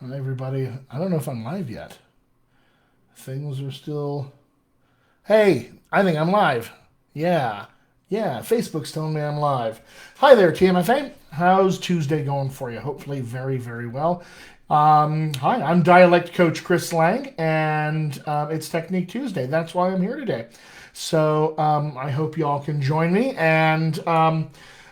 Hi, everybody. I don't know if I'm live yet. Things are still. Hey, I think I'm live. Yeah. Yeah, Facebook's telling me I'm live. Hi there, TMFA. How's Tuesday going for you? Hopefully, very, very well. Hi, I'm Dialect Coach Chris Lang, and it's Technique Tuesday. That's why I'm here today. So I hope you all can join me, and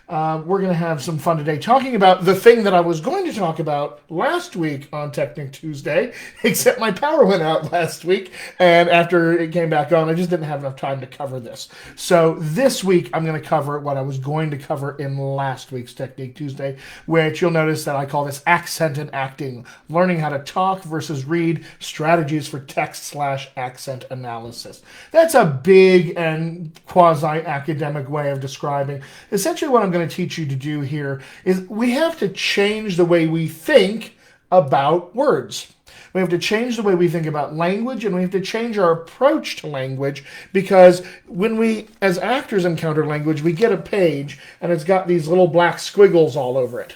we're going to have some fun today talking about the thing that I was going to talk about last week on Technic Tuesday, except my power went out last week, and after it came back on, I just didn't have enough time to cover this. So this week, I'm going to cover what I was going to cover in last week's Technique Tuesday, which you'll notice that I call this accented acting, learning how to talk versus read, strategies for text/accent analysis. That's a big and quasi-academic way of describing essentially what I'm going to teach you to do here is we have to change the way we think about words. We have to change the way we think about language, and we have to change our approach to language, because when we, as actors, encounter language, we get a page and it's got these little black squiggles all over it.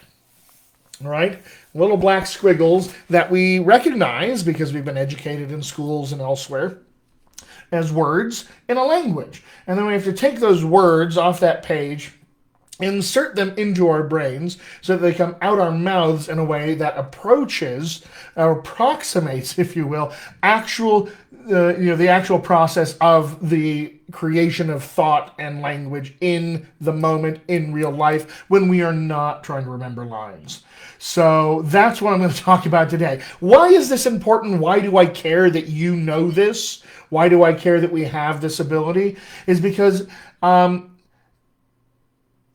All right? Little black squiggles that we recognize because we've been educated in schools and elsewhere as words in a language. And then we have to take those words off that page, insert them into our brains so that they come out our mouths in a way that approaches or approximates, if you will, the actual process of the creation of thought and language in the moment in real life when we are not trying to remember lines. So that's what I'm going to talk about today. Why is this important? Why do I care that you know this? Why do I care that we have this ability? Is because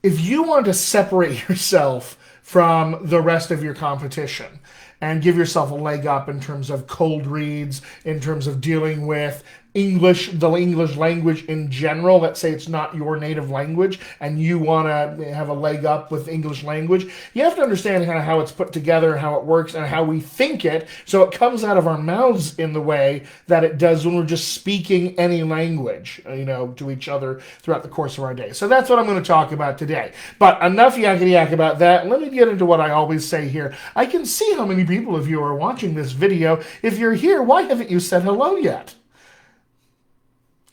if you want to separate yourself from the rest of your competition and give yourself a leg up in terms of cold reads, in terms of dealing with the English language in general, let's say it's not your native language and you want to have a leg up with English language, you have to understand kind of how it's put together, how it works, and how we think it, so it comes out of our mouths in the way that it does when we're just speaking any language, to each other throughout the course of our day. So that's what I'm going to talk about today. But enough yakety yak about that. Let me get into what I always say here. I can see how many people of you are watching this video. If you're here, why haven't you said hello yet?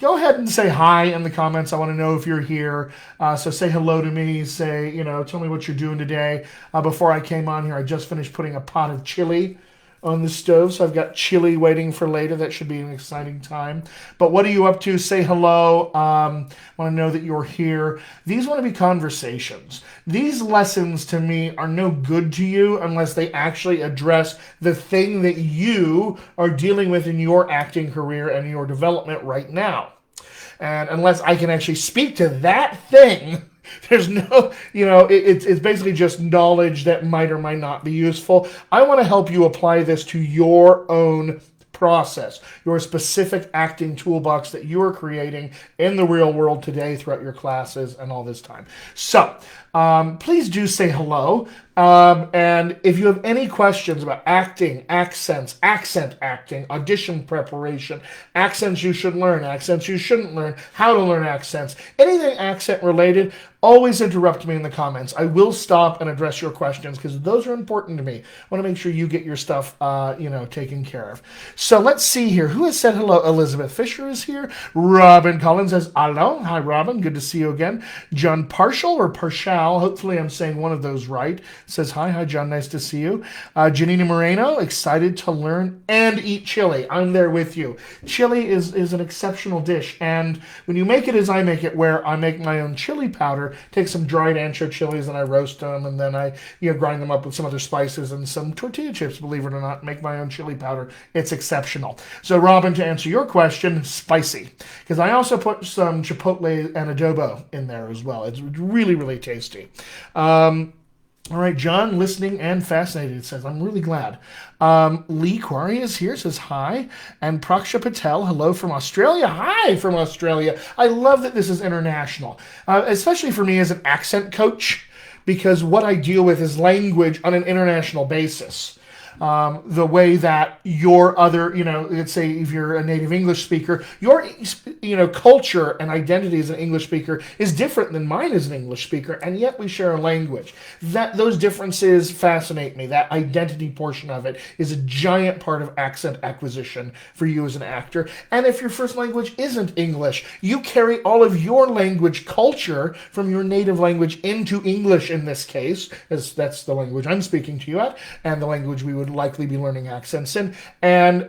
Go ahead and say hi in the comments. I want to know if you're here. So say hello to me. Say, tell me what you're doing today. Before I came on here, I just finished putting a pot of chili on the stove. So I've got chili waiting for later. That should be an exciting time. But what are you up to? Say hello. I want to know that you're here. These want to be conversations. These lessons to me are no good to you unless they actually address the thing that you are dealing with in your acting career and your development right now. And unless I can actually speak to that thing, there's no, it's basically just knowledge that might or might not be useful. I want to help you apply this to your own process, your specific acting toolbox that you are creating in the real world today throughout your classes and all this time. So please do say hello. And if you have any questions about acting, accents, accent acting, audition preparation, accents you should learn, accents you shouldn't learn, how to learn accents, anything accent related, always interrupt me in the comments. I will stop and address your questions because those are important to me. I want to make sure you get your stuff, taken care of. So let's see here. Who has said hello? Elizabeth Fisher is here. Robin Collins says hello. Hi, Robin. Good to see you again. John Partial or Partial, hopefully I'm saying one of those right, says hi. Hi, John. Nice to see you. Janina Moreno, excited to learn and eat chili. I'm there with you. Chili is an exceptional dish. And when you make it as I make it, where I make my own chili powder, take some dried ancho chilies and I roast them, and then I grind them up with some other spices and some tortilla chips, believe it or not, make my own chili powder. It's exceptional. So Robin, to answer your question, spicy. Because I also put some chipotle and adobo in there as well. It's really, really tasty. All right, John, listening and fascinated, says, I'm really glad. Lee Quarry is here, says hi. And Praksha Patel, hello from Australia. Hi from Australia. I love that this is international, especially for me as an accent coach, because what I deal with is language on an international basis. the way that your other, let's say if you're a native English speaker, your, culture and identity as an English speaker is different than mine as an English speaker, and yet we share a language. Those differences fascinate me. That identity portion of it is a giant part of accent acquisition for you as an actor. And if your first language isn't English, you carry all of your language culture from your native language into English in this case, as that's the language I'm speaking to you at, and the language we would likely be learning accents in. And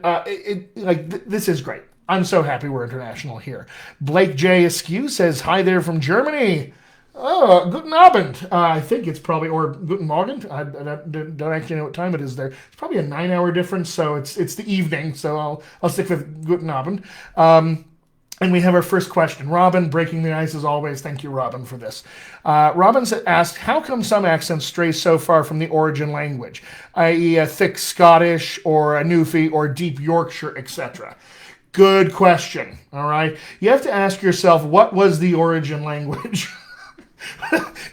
this is great. I'm so happy we're international here. Blake J. Askew says, hi there from Germany. Oh, guten Abend. I think it's probably, or guten Morgen. I don't actually know what time it is there. It's probably a 9-hour difference, so it's the evening, so I'll stick with guten Abend. And we have our first question. Robin, breaking the ice as always. Thank you, Robin, for this. Robin asked, how come some accents stray so far from the origin language, i.e. a thick Scottish or a Newfie or deep Yorkshire, etc.? Good question, all right? You have to ask yourself, what was the origin language?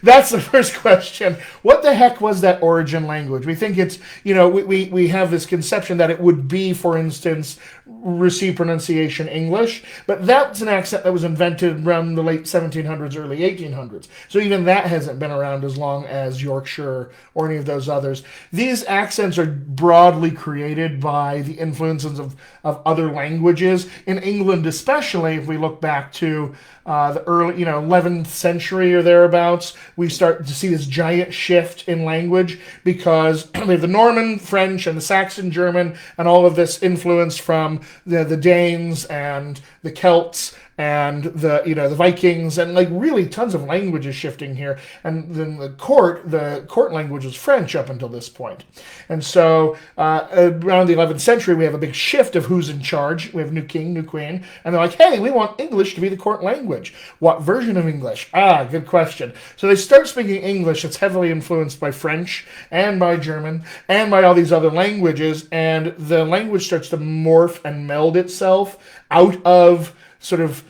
That's the first question. What the heck was that origin language? We think it's, we have this conception that it would be, for instance, received pronunciation English, but that's an accent that was invented around the late 1700s, early 1800s. So even that hasn't been around as long as Yorkshire or any of those others. These accents are broadly created by the influences of other languages. In England especially, if we look back to the early, 11th century or thereabouts, we start to see this giant shift in language because we have the Norman French and the Saxon German and all of this influence from the Danes and the Celts and the Vikings, and really tons of languages shifting here. And then the court language was French up until this point. And so around the 11th century, we have a big shift of who's in charge. We have new king, new queen, and they're like, hey, we want English to be the court language. What version of English? Good question. So they start speaking English that's heavily influenced by French and by German and by all these other languages, and the language starts to morph and meld itself out of sort of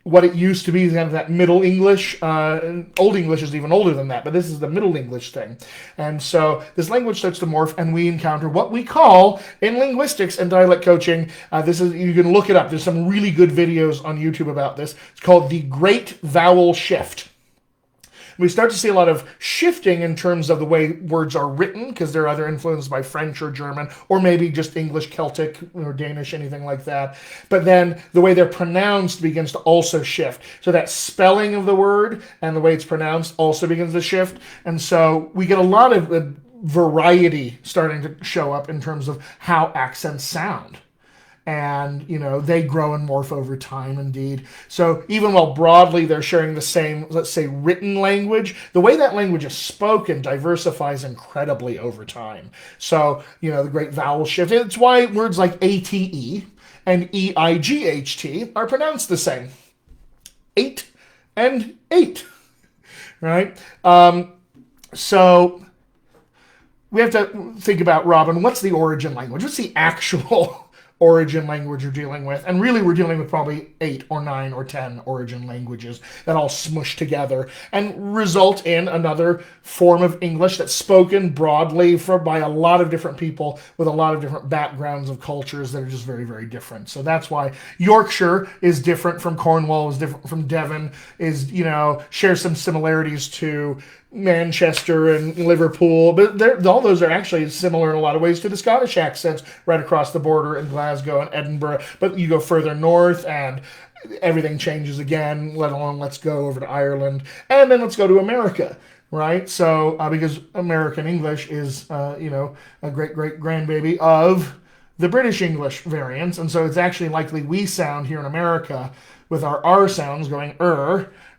what it used to be, kind of that Middle English. Old English is even older than that, but this is the Middle English thing. And so this language starts to morph, and we encounter what we call, in linguistics and dialect coaching, you can look it up. There's some really good videos on YouTube about this. It's called the Great Vowel Shift. We start to see a lot of shifting in terms of the way words are written, because they're either influenced by French or German, or maybe just English, Celtic, or Danish, anything like that. But then the way they're pronounced begins to also shift. So that spelling of the word and the way it's pronounced also begins to shift. And so we get a lot of variety starting to show up in terms of how accents sound. And, they grow and morph over time, indeed. So even while broadly they're sharing the same, let's say, written language, the way that language is spoken diversifies incredibly over time. So, the great vowel shift. It's why words like ATE and EIGHT are pronounced the same. 8 and 8, right? So we have to think about, Robin, what's the origin language? What's the actual origin language you're dealing with? And really we're dealing with probably 8 or 9 or 10 origin languages that all smush together and result in another form of English that's spoken broadly by a lot of different people with a lot of different backgrounds of cultures that are just very, very different. So that's why Yorkshire is different from Cornwall, is different from Devon, shares some similarities to Manchester and Liverpool, but all those are actually similar in a lot of ways to the Scottish accents right across the border in Glasgow and Edinburgh. But you go further north and everything changes again, let alone let's go over to Ireland and then let's go to America, right? So because American English is, a great grandbaby of the British English variants. And so it's actually likely we sound here in America with our R sounds going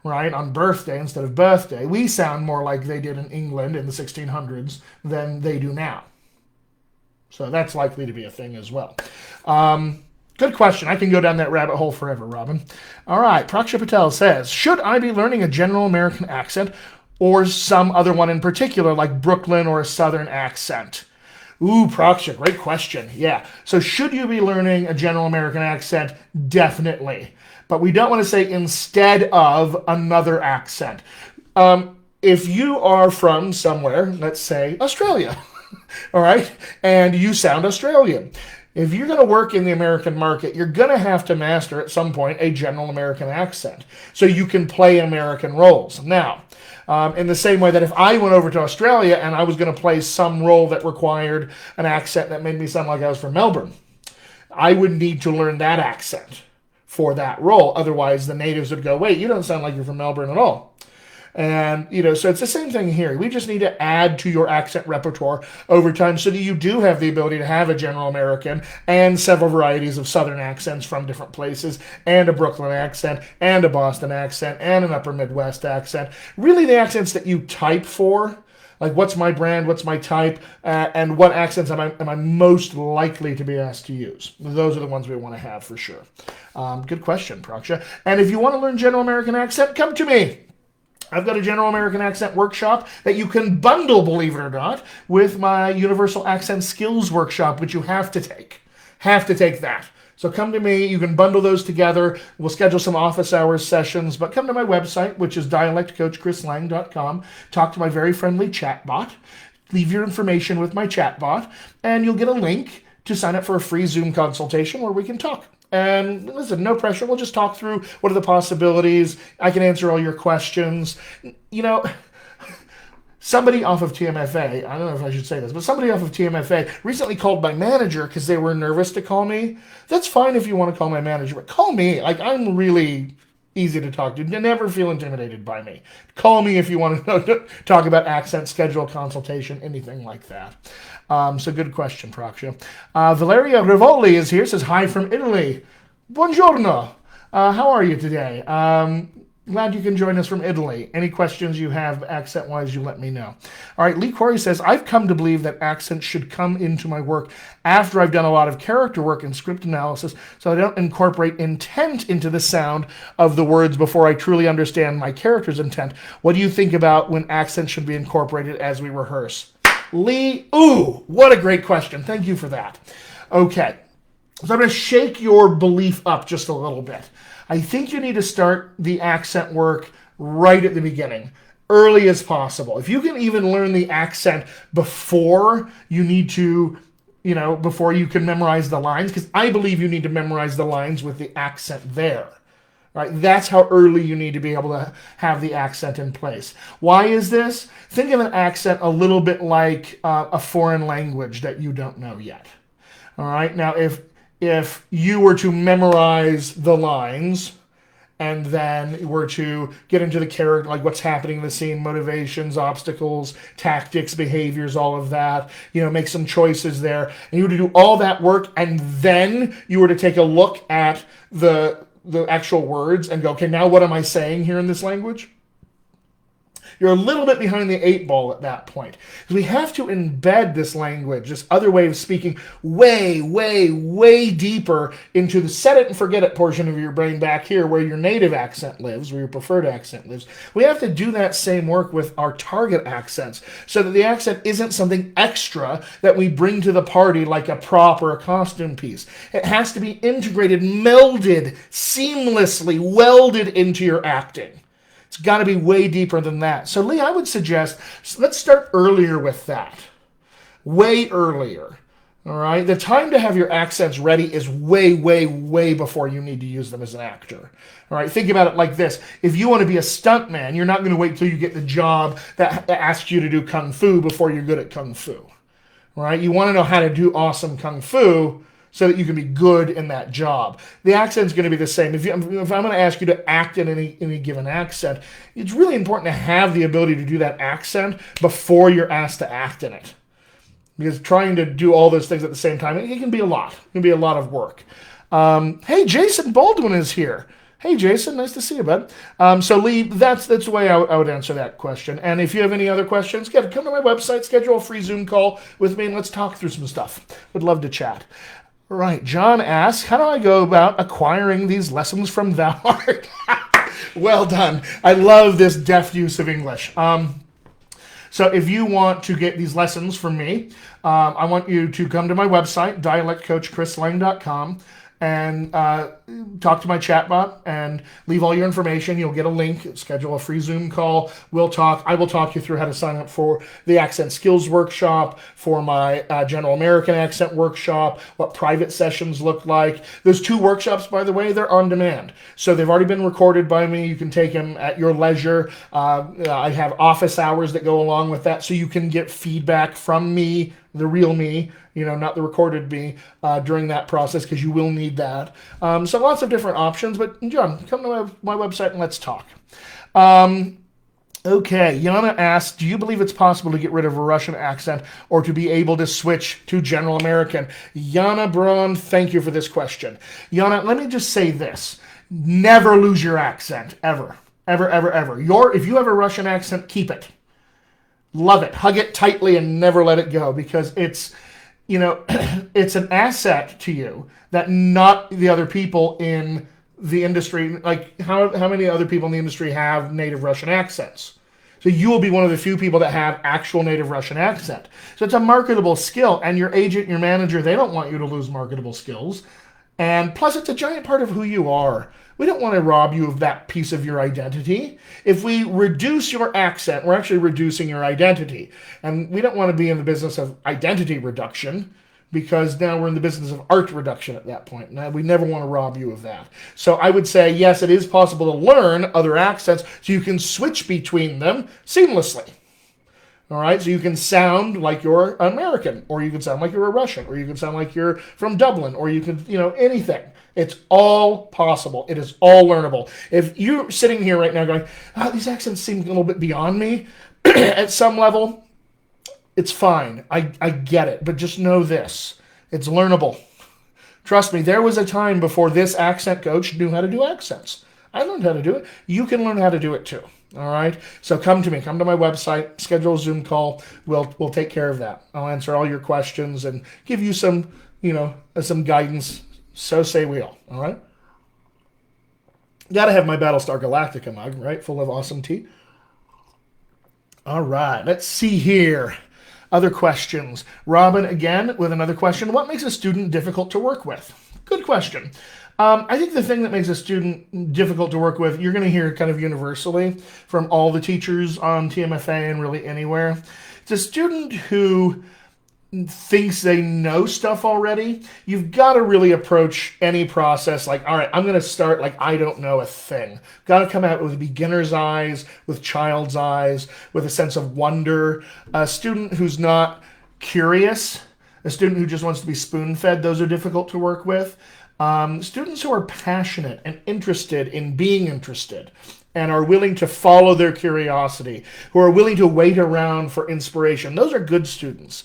right, on birthday instead of birthday. We sound more like they did in England in the 1600s than they do now. So that's likely to be a thing as well. Good question. I can go down that rabbit hole forever, Robin. All right, Praksha Patel says, should I be learning a general American accent or some other one in particular, like Brooklyn or a Southern accent? Ooh, Praksha, great question. Yeah. So should you be learning a general American accent? Definitely. But we don't want to say instead of another accent. If you are from somewhere, let's say Australia, all right? And you sound Australian. If you're going to work in the American market, you're going to have to master at some point a general American accent so you can play American roles. Now, in the same way that if I went over to Australia and I was going to play some role that required an accent that made me sound like I was from Melbourne, I would need to learn that accent for that role. Otherwise, the natives would go, wait, you don't sound like you're from Melbourne at all. And, so it's the same thing here. We just need to add to your accent repertoire over time so that you do have the ability to have a general American and several varieties of Southern accents from different places, and a Brooklyn accent, and a Boston accent, and an Upper Midwest accent. Really the accents that you type for, like what's my brand, what's my type, and what accents am I most likely to be asked to use. Those are the ones we want to have for sure. Good question, Praksha. And if you want to learn general American accent, come to me. I've got a General American Accent workshop that you can bundle, believe it or not, with my Universal Accent Skills workshop, which you have to take. Have to take that. So come to me. You can bundle those together. We'll schedule some office hours sessions, but come to my website, which is dialectcoachchrislang.com. Talk to my very friendly chatbot. Leave your information with my chatbot, and you'll get a link to sign up for a free Zoom consultation where we can talk. And listen, no pressure. We'll just talk through what are the possibilities. I can answer all your questions. Somebody off of TMFA, I don't know if I should say this, but somebody off of TMFA recently called my manager because they were nervous to call me. That's fine if you want to call my manager, but call me. Like, I'm really easy to talk to. Never feel intimidated by me. Call me if you want to talk about accent, schedule consultation, anything like that. So good question, Praksha. Valeria Rivoli is here, says hi from Italy. Buongiorno. How are you today? Glad you can join us from Italy. Any questions you have accent-wise, you let me know. All right, Lee Corey says, I've come to believe that accent should come into my work after I've done a lot of character work and script analysis, so I don't incorporate intent into the sound of the words before I truly understand my character's intent. What do you think about when accent should be incorporated as we rehearse? Lee, ooh, what a great question. Thank you for that. Okay, so I'm going to shake your belief up just a little bit. I think you need to start the accent work right at the beginning, early as possible. If you can even learn the accent before you need to, before you can memorize the lines, because I believe you need to memorize the lines with the accent there. Right? That's how early you need to be able to have the accent in place. Why is this? Think of an accent a little bit like a foreign language that you don't know yet. All right? Now, if you were to memorize the lines and then were to get into the character, like what's happening in the scene, motivations, obstacles, tactics, behaviors, all of that, make some choices there, and you were to do all that work, and then you were to take a look at the actual words and go, okay, now what am I saying here in this language? You're a little bit behind the 8 ball at that point. Because we have to embed this language, this other way of speaking, way, way, way deeper into the set it and forget it portion of your brain back here where your native accent lives, where your preferred accent lives. We have to do that same work with our target accents so that the accent isn't something extra that we bring to the party like a prop or a costume piece. It has to be integrated, melded, seamlessly welded into your acting. It's got to be way deeper than that. So, Lee, I would suggest, let's start earlier with that. Way earlier. All right? The time to have your accents ready is way, way, way before you need to use them as an actor. All right? Think about it like this. If you want to be a stuntman, you're not going to wait till you get the job that asks you to do kung fu before you're good at kung fu. All right? You want to know how to do awesome kung fu so that you can be good in that job. The accent's going to be the same. If I'm going to ask you to act in any given accent, it's really important to have the ability to do that accent before you're asked to act in it. Because trying to do all those things at the same time, it can be a lot. It can be a lot of work. Hey, Jason Baldwin is here. Hey, Jason, nice to see you, bud. So, Lee, that's the way I would answer that question. And if you have any other questions, come to my website, schedule a free Zoom call with me, and let's talk through some stuff. Would love to chat. Right, John asks, how do I go about acquiring these lessons from Thou Art? Well done. I love this deft use of English. So if you want to get these lessons from me, I want you to come to my website, dialectcoachchrislang.com, and talk to my chatbot and leave all your information. You'll get a link, schedule a free Zoom call. I will talk you through how to sign up for the Accent Skills Workshop, for my General American Accent Workshop, what private sessions look like. Those 2 workshops, by the way, they're on demand. So they've already been recorded by me. You can take them at your leisure. I have office hours that go along with that, so you can get feedback from me, the real me, not the recorded me, during that process, because you will need that. So lots of different options. But John, come to my website and let's talk. Okay, Yana asks, do you believe it's possible to get rid of a Russian accent or to be able to switch to General American? Yana Braun, thank you for this question. Yana, let me just say this. Never lose your accent, ever. Ever, ever, ever. If you have a Russian accent, keep it. Love it. Hug it tightly and never let it go, because it's it's an asset to you that not the other people in the industry, like how many other people in the industry have native Russian accents? So you will be one of the few people that have actual native Russian accent. So it's a marketable skill, and your agent, your manager, they don't want you to lose marketable skills. And plus, it's a giant part of who you are. We don't want to rob you of that piece of your identity. If we reduce your accent, we're actually reducing your identity. And we don't want to be in the business of identity reduction, because now we're in the business of art reduction at that point. Now, we never want to rob you of that. So I would say, yes, it is possible to learn other accents so you can switch between them seamlessly. All right, so you can sound like you're American, or you can sound like you're a Russian, or you can sound like you're from Dublin, or you can, anything. It's all possible. It is all learnable. If you're sitting here right now going, these accents seem a little bit beyond me at some level, it's fine. I get it. But just know this. It's learnable. Trust me, there was a time before this accent coach knew how to do accents. I learned how to do it. You can learn how to do it too. All right? So come to me. Come to my website. Schedule a Zoom call. We'll take care of that. I'll answer all your questions and give you some guidance. So say we all right? Got to have my Battlestar Galactica mug, right? Full of awesome tea. All right, let's see here. Other questions. Robin, again, with another question. What makes a student difficult to work with? Good question. I think the thing that makes a student difficult to work with, you're going to hear kind of universally from all the teachers on TMFA and really anywhere. It's a student who thinks they know stuff already. You've got to really approach any process like, all right, I'm going to start like I don't know a thing. Got to come out with beginner's eyes, with child's eyes, with a sense of wonder. A student who's not curious, a student who just wants to be spoon-fed, those are difficult to work with. Students who are passionate and interested in being interested and are willing to follow their curiosity, who are willing to wait around for inspiration, those are good students.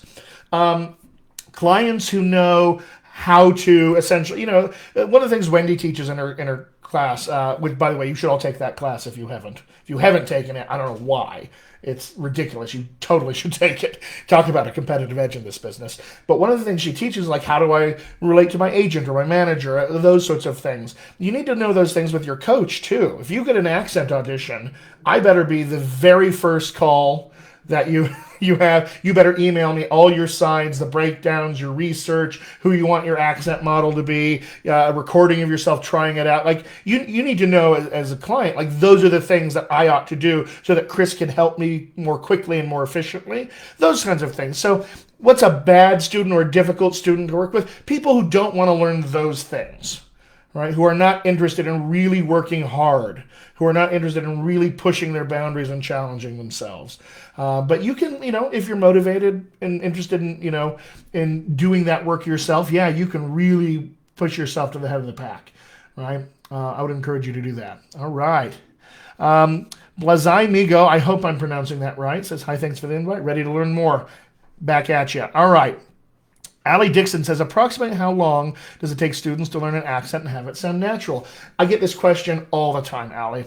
Clients who know how to essentially, one of the things Wendy teaches in her class, which, by the way, you should all take that class if you haven't. If you haven't taken it, I don't know why. It's ridiculous. You totally should take it. Talk about a competitive edge in this business. But one of the things she teaches is like, how do I relate to my agent or my manager, those sorts of things. You need to know those things with your coach, too. If you get an accent audition, I better be the very first call that you have. You better email me all your signs, the breakdowns, your research, who you want your accent model to be, a recording of yourself trying it out. Like you need to know as a client, like those are the things that I ought to do so that Chris can help me more quickly and more efficiently. Those kinds of things. So what's a bad student or a difficult student to work with? People who don't want to learn those things. Right, who are not interested in really working hard, who are not interested in really pushing their boundaries and challenging themselves. But you can, if you're motivated and interested in, in doing that work yourself, yeah, you can really push yourself to the head of the pack, right? I would encourage you to do that. All right. Blazai Migo, I hope I'm pronouncing that right, says, hi, thanks for the invite. Ready to learn more. Back at you. All right. Allie Dixon says, approximately how long does it take students to learn an accent and have it sound natural? I get this question all the time, Allie.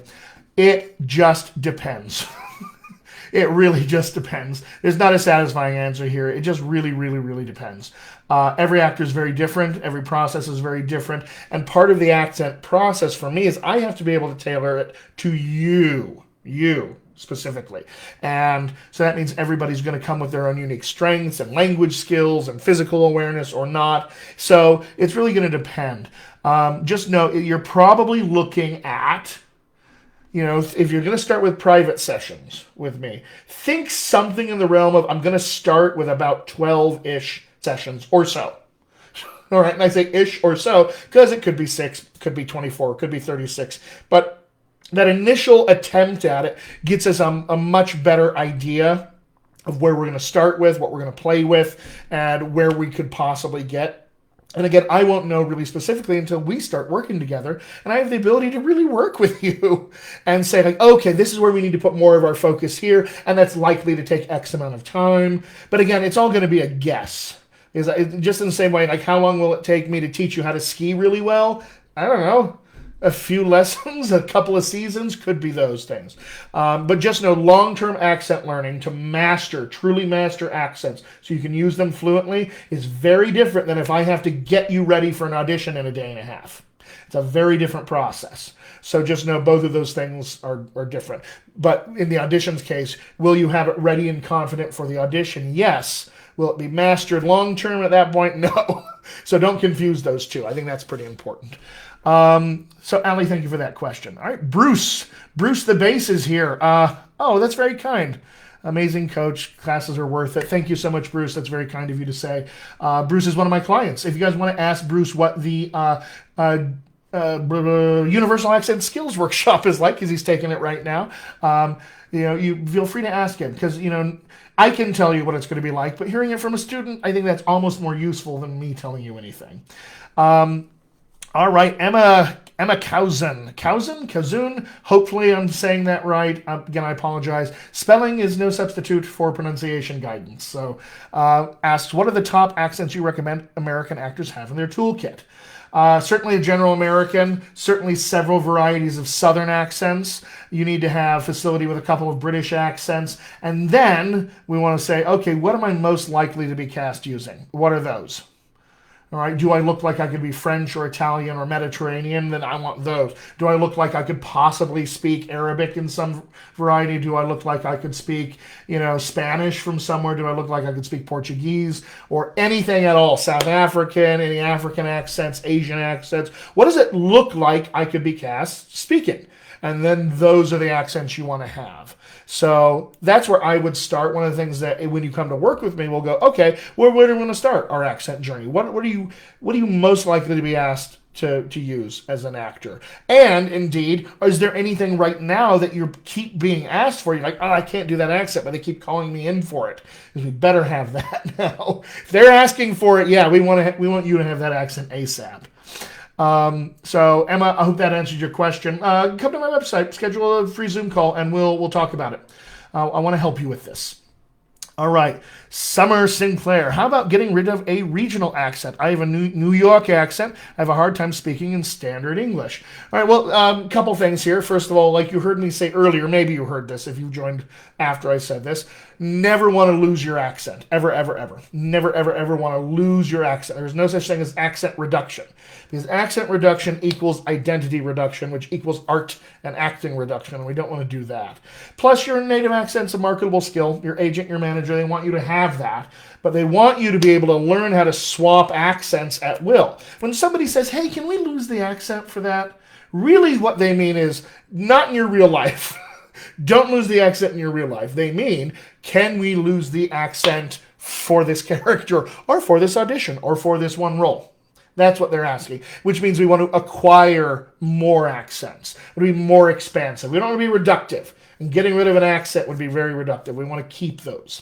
It just depends. It really just depends. There's not a satisfying answer here. It just really, really, really depends. Every actor is very different. Every process is very different. And part of the accent process for me is I have to be able to tailor it to you specifically. And so that means everybody's going to come with their own unique strengths and language skills and physical awareness or not. So it's really going to depend. Just know you're probably looking at, if you're going to start with private sessions with me, think something in the realm of, I'm going to start with about 12-ish sessions or so. All right, and I say ish or so because it could be 6, could be 24, could be 36. But that initial attempt at it gets us a much better idea of where we're going to start with, what we're going to play with, and where we could possibly get. And again, I won't know really specifically until we start working together, and I have the ability to really work with you and say, like, okay, this is where we need to put more of our focus here, and that's likely to take X amount of time. But again, it's all going to be a guess. Just in the same way, like, how long will it take me to teach you how to ski really well? I don't know. A few lessons, a couple of seasons, could be those things. But just know long-term accent learning to truly master accents so you can use them fluently is very different than if I have to get you ready for an audition in a day and a half. It's a very different process. So just know both of those things are different. But in the auditions case, will you have it ready and confident for the audition? Yes. Will it be mastered long-term at that point? No. So don't confuse those two. I think that's pretty important. So Allie, thank you for that question. All right, Bruce the bass is here. Oh, that's very kind. Amazing coach. Classes are worth it. Thank you so much, Bruce. That's very kind of you to say. Bruce is one of my clients. If you guys want to ask Bruce what the Universal Accent Skills Workshop is like, because he's taking it right now, you feel free to ask him, because I can tell you what it's going to be like, but hearing it from a student, I think that's almost more useful than me telling you anything. All right, Emma Kauzun. Hopefully I'm saying that right. Again, I apologize. Spelling is no substitute for pronunciation guidance. So asks, what are the top accents you recommend American actors have in their toolkit? Certainly a general American, certainly several varieties of Southern accents. You need to have facility with a couple of British accents. And then we want to say, okay, what am I most likely to be cast using? What are those? All right, do I look like I could be French or Italian or Mediterranean? Then I want those. Do I look like I could possibly speak Arabic in some variety? Do I look like I could speak, Spanish from somewhere? Do I look like I could speak Portuguese or anything at all? South African, any African accents, Asian accents? What does it look like I could be cast speaking? And then those are the accents you want to have. So that's where I would start. One of the things that when you come to work with me, we'll go, okay, where do we want to start our accent journey? What are you most likely to be asked to use as an actor? And indeed, is there anything right now that you keep being asked for? You're like, oh, I can't do that accent, but they keep calling me in for it. Because we better have that now. If they're asking for it, yeah, we want you to have that accent ASAP. So Emma, I hope that answered your question. Come to my website, schedule a free Zoom call, and we'll talk about it. I want to help you with this. All right, Summer Sinclair. How about getting rid of a regional accent? I have a New York accent. I have a hard time speaking in standard English. All right, well, a couple things here. First of all, like you heard me say earlier, maybe you heard this if you joined after I said this, never want to lose your accent. Ever, ever, ever. Never, ever, ever want to lose your accent. There's no such thing as accent reduction. Because accent reduction equals identity reduction, which equals art and acting reduction, and we don't want to do that. Plus, your native accent's a marketable skill. Your agent, your manager, they want you to have that, but they want you to be able to learn how to swap accents at will. When somebody says, hey, can we lose the accent for that? Really what they mean is, not in your real life. Don't lose the accent in your real life. They mean, can we lose the accent for this character, or for this audition, or for this one role? That's what they're asking, which means we want to acquire more accents. We want to be more expansive. We don't want to be reductive. And getting rid of an accent would be very reductive. We want to keep those.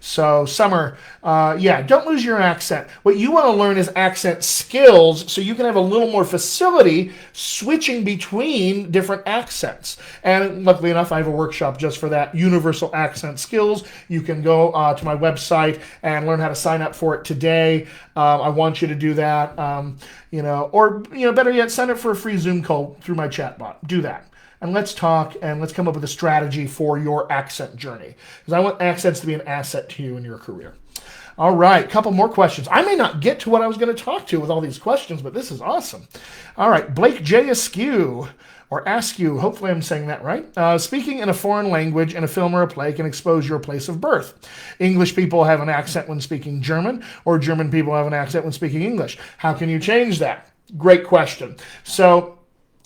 So, Summer, don't lose your accent. What you want to learn is accent skills so you can have a little more facility switching between different accents. And luckily enough, I have a workshop just for that, Universal Accent Skills. You can go to my website and learn how to sign up for it today. I want you to do that. Or better yet, sign up for a free Zoom call through my chatbot. Do that. And let's talk and let's come up with a strategy for your accent journey. Because I want accents to be an asset to you in your career. All right, couple more questions. I may not get to what I was going to talk to with all these questions, but this is awesome. All right, Blake J. Askew. or askew. Hopefully I'm saying that right. Speaking in a foreign language in a film or a play can expose your place of birth. English people have an accent when speaking German, or German people have an accent when speaking English. How can you change that? Great question. So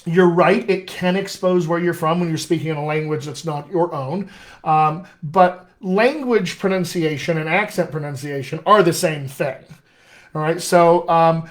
you're right, it can expose where you're from when you're speaking in a language that's not your own. But language pronunciation and accent pronunciation are the same thing. All right, so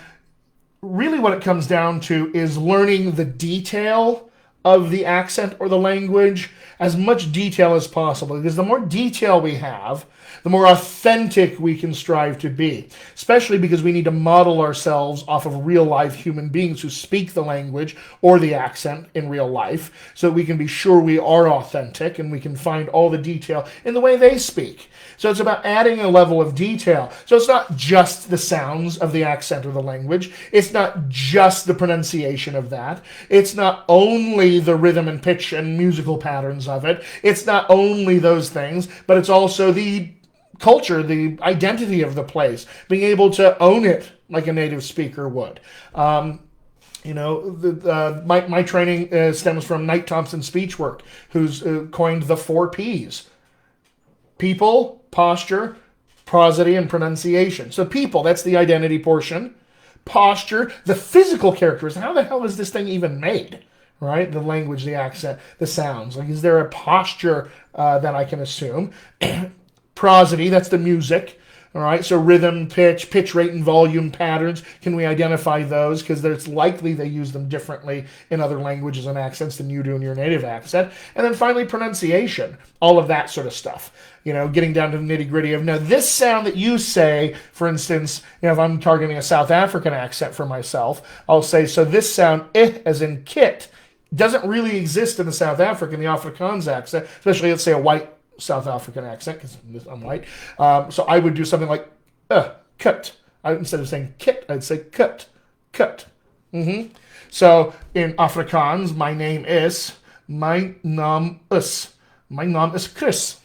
really what it comes down to is learning the detail of the accent or the language, as much detail as possible, because the more detail we have, the more authentic we can strive to be, especially because we need to model ourselves off of real life human beings who speak the language or the accent in real life, so that we can be sure we are authentic and we can find all the detail in the way they speak. So it's about adding a level of detail. So it's not just the sounds of the accent or the language. It's not just the pronunciation of that. It's not only the rhythm and pitch and musical patterns of it. It's not only those things, but it's also the culture, the identity of the place, being able to own it like a native speaker would. My training stems from Knight Thompson's speech work, who's coined the 4 Ps. People, posture, prosody, and pronunciation. So people, that's the identity portion. Posture, the physical characteristics. How the hell is this thing even made? Right? The language, the accent, the sounds. Like, is there a posture that I can assume? Prosody, that's the music. All right, so rhythm, pitch rate, and volume patterns. Can we identify those? Because it's likely they use them differently in other languages and accents than you do in your native accent. And then finally, pronunciation. All of that sort of stuff. Getting down to the nitty gritty of, now this sound that you say, for instance, if I'm targeting a South African accent for myself, I'll say, so this sound, as in kit, doesn't really exist in the South African, the Afrikaans accent, especially, let's say, a white South African accent, because I'm white. So I would do something like, cut. Instead of saying kit, I'd say cut. So in Afrikaans, my name is, my naam is Chris.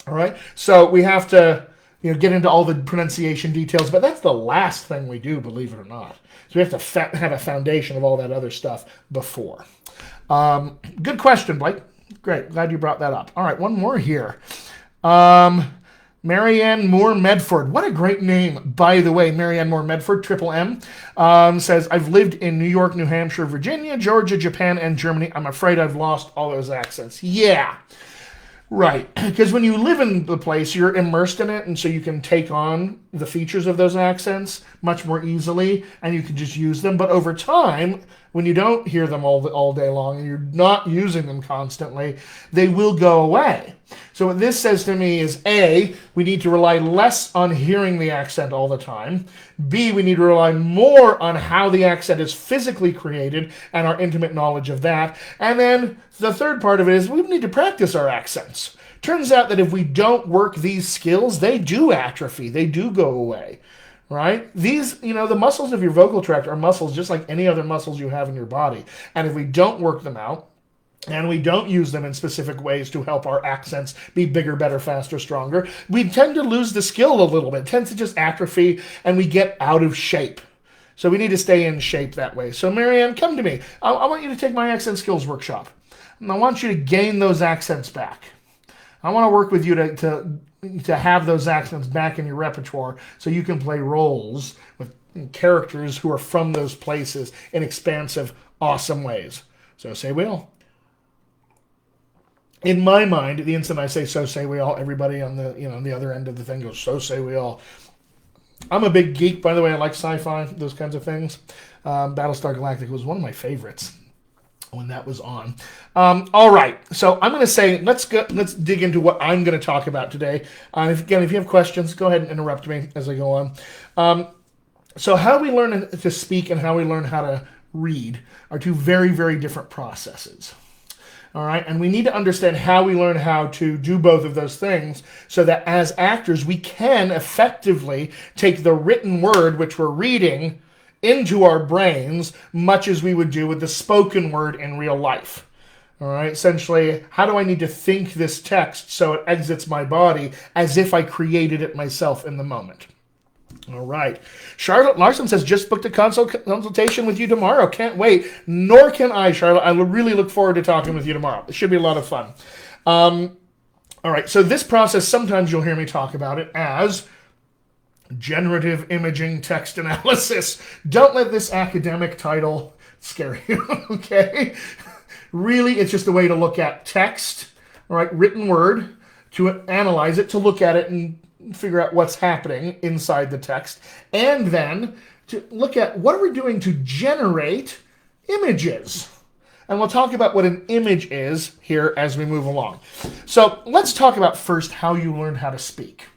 All right, so we have to get into all the pronunciation details, but that's the last thing we do, believe it or not. So we have to have a foundation of all that other stuff before. Good question, Blake. Great, glad you brought that up. All right, one more here. Marianne Moore Medford. What a great name, by the way. Marianne Moore Medford, triple M, says, I've lived in New York, New Hampshire, Virginia, Georgia, Japan, and Germany. I'm afraid I've lost all those accents. Yeah. Right, because when you live in the place, you're immersed in it, and so you can take on the features of those accents much more easily, and you can just use them. But over time, when you don't hear them all day long, and you're not using them constantly, they will go away. So what this says to me is, A, we need to rely less on hearing the accent all the time. B, we need to rely more on how the accent is physically created and our intimate knowledge of that. And then the third part of it is we need to practice our accents. Turns out that if we don't work these skills, they do atrophy. They do go away. Right? These, the muscles of your vocal tract are muscles just like any other muscles you have in your body. And if we don't work them out, and we don't use them in specific ways to help our accents be bigger, better, faster, stronger, we tend to lose the skill a little bit. It tends to just atrophy, and we get out of shape. So we need to stay in shape that way. So Marianne, come to me. I want you to take my accent skills workshop. And I want you to gain those accents back. I want to work with you to have those accents back in your repertoire so you can play roles with characters who are from those places in expansive, awesome ways. So say we all. In my mind, the instant I say so say we all, everybody on the other end of the thing goes, so say we all. I'm a big geek, by the way. I like sci-fi, those kinds of things. Battlestar Galactica was one of my favorites when that was on. All right, so I'm going to say let's dig into what I'm going to talk about today. If you have questions, go ahead and interrupt me as I go on. So how we learn to speak and how we learn how to read are two very, very different processes. All right, and we need to understand how we learn how to do both of those things so that as actors we can effectively take the written word which we're reading into our brains much as we would do with the spoken word in real life. All right, essentially, how do I need to think this text so it exits my body as if I created it myself in the moment? All right. Charlotte Larson says, just booked a consultation with you tomorrow. Can't wait. Nor can I, Charlotte. I really look forward to talking with you tomorrow. It should be a lot of fun. All right. So this process, sometimes you'll hear me talk about it as generative imaging text analysis. Don't let this academic title scare you, okay? Really, it's just a way to look at text, all right, written word, to analyze it, to look at it and figure out what's happening inside the text, and then to look at what are we doing to generate images. And we'll talk about what an image is here as we move along. So let's talk about first how you learn how to speak.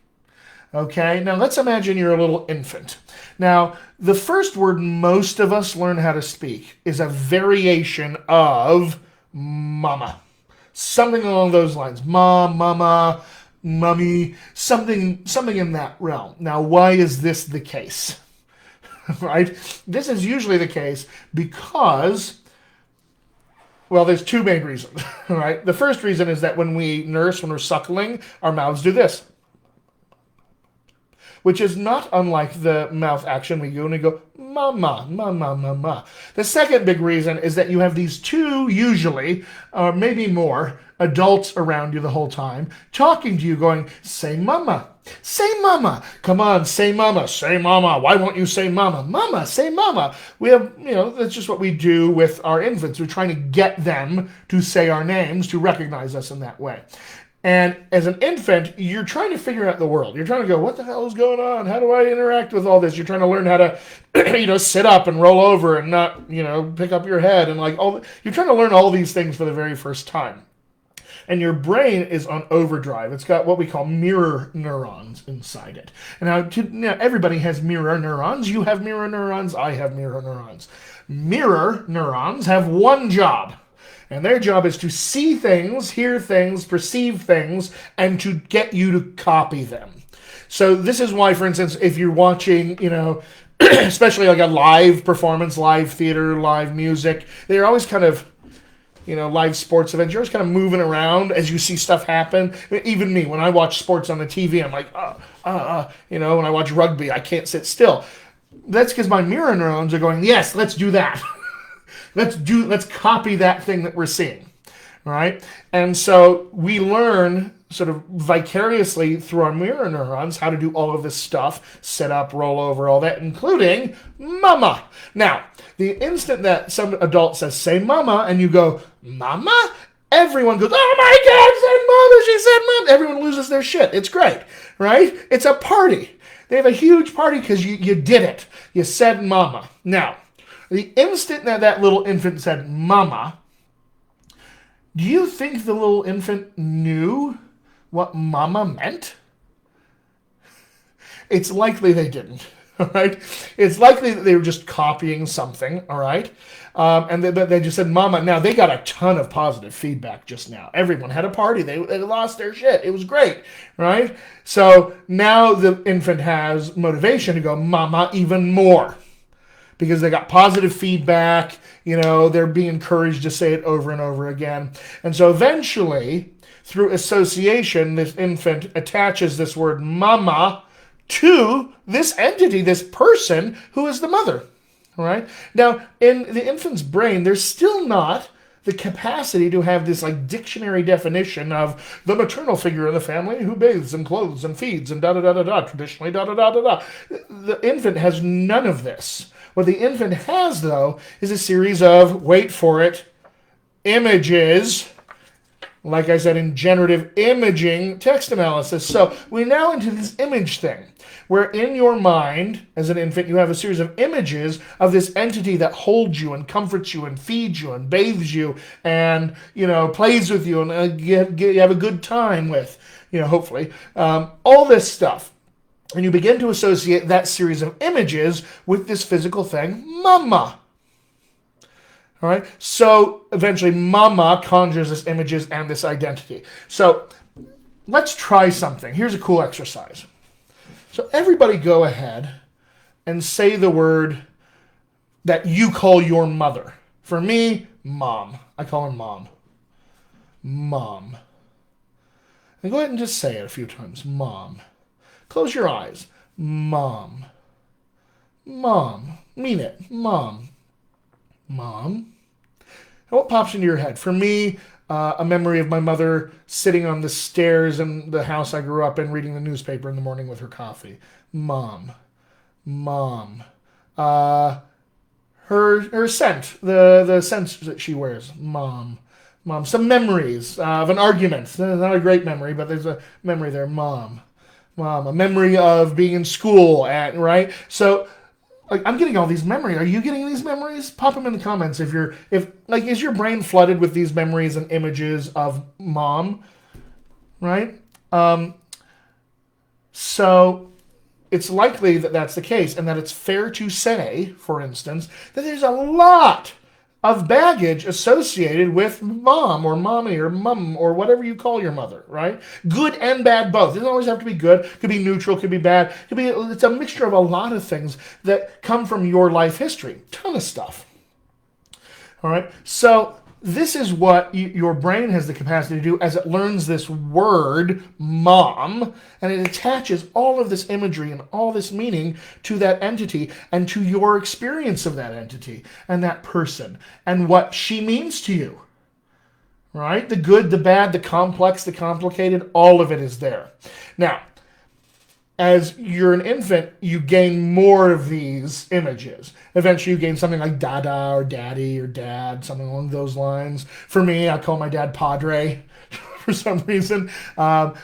Okay, now let's imagine you're a little infant. Now, the first word most of us learn how to speak is a variation of mama. Something along those lines. Mom, mama, mummy, something in that realm. Now, why is this the case? Right? This is usually the case because, well, there's two main reasons. Right? The first reason is that when we nurse, when we're suckling, our mouths do this, which is not unlike the mouth action we do when we go, mama, mama, mama. The second big reason is that you have these two, usually, or maybe more, adults around you the whole time, talking to you, going, say mama, say mama, come on, say mama, why won't you say mama, say mama. We have, that's just what we do with our infants. We're trying to get them to say our names, to recognize us in that way. And as an infant, you're trying to figure out the world. You're trying to go, what the hell is going on? How do I interact with all this? You're trying to learn how to, sit up and roll over and not, pick up your head and you're trying to learn all these things for the very first time. And your brain is on overdrive. It's got what we call mirror neurons inside it. And now everybody has mirror neurons. You have mirror neurons. I have mirror neurons. Mirror neurons have one job. And their job is to see things, hear things, perceive things, and to get you to copy them. So this is why, for instance, if you're watching, especially like a live performance, live theater, live music, they're always kind of, live sports events, you're always kind of moving around as you see stuff happen. Even me, when I watch sports on the TV, I'm like, when I watch rugby, I can't sit still. That's because my mirror neurons are going, yes, let's do that. Let's copy that thing that we're seeing, all right? And so we learn sort of vicariously through our mirror neurons how to do all of this stuff, sit up, roll over, all that, including mama. Now, the instant that some adult says, say mama, and you go, mama? Everyone goes, oh my God, said mama, she said mama. Everyone loses their shit. It's great, right? It's a party. They have a huge party because you did it. You said mama. Now, the instant that little infant said mama, do you think the little infant knew what mama meant? It's likely they didn't, all right? It's likely that they were just copying something, all right? And they just said mama. Now, they got a ton of positive feedback just now. Everyone had a party. They lost their shit. It was great, right? So now the infant has motivation to go mama even more, because they got positive feedback, they're being encouraged to say it over and over again. And so eventually, through association, this infant attaches this word mama to this entity, this person who is the mother, all right? Now, in the infant's brain, there's still not the capacity to have this dictionary definition of the maternal figure in the family who bathes and clothes and feeds and da-da-da-da-da, traditionally da-da-da-da-da. The infant has none of this. What the infant has, though, is a series of, wait for it, images, like I said, in generative imaging text analysis. So we're now into this image thing, where in your mind, as an infant, you have a series of images of this entity that holds you and comforts you and feeds you and bathes you and, plays with you and you have a good time with, hopefully, all this stuff. And you begin to associate that series of images with this physical thing, mama. All right? So eventually, mama conjures this images and this identity. So let's try something. Here's a cool exercise. So everybody go ahead and say the word that you call your mother. For me, mom. I call her mom. Mom. And go ahead and just say it a few times. Mom. Close your eyes. Mom. Mom. Mean it. Mom. Mom. What pops into your head? For me, a memory of my mother sitting on the stairs in the house I grew up in, reading the newspaper in the morning with her coffee. Mom. Mom. Her scent, the scent that she wears. Mom. Mom. Some memories of an argument. It's not a great memory, but there's a memory there. Mom. Mom. A memory of being in school, right? So, like, I'm getting all these memories. Are you getting these memories? Pop them in the comments if is your brain flooded with these memories and images of mom, right? So it's likely that that's the case, and that it's fair to say, for instance, that there's a lot of baggage associated with mom or mommy or mum or whatever you call your mother, right? Good and bad both. It doesn't always have to be good. It could be neutral, could be bad. It's a mixture of a lot of things that come from your life history. Ton of stuff. All right? So this is what your brain has the capacity to do as it learns this word, mom, and it attaches all of this imagery and all this meaning to that entity and to your experience of that entity and that person and what she means to you. Right? The good, the bad, the complex, the complicated, all of it is there. Now, as you're an infant, you gain more of these images. Eventually, you gain something like dada or daddy or dad, something along those lines. For me, I call my dad Padre for some reason.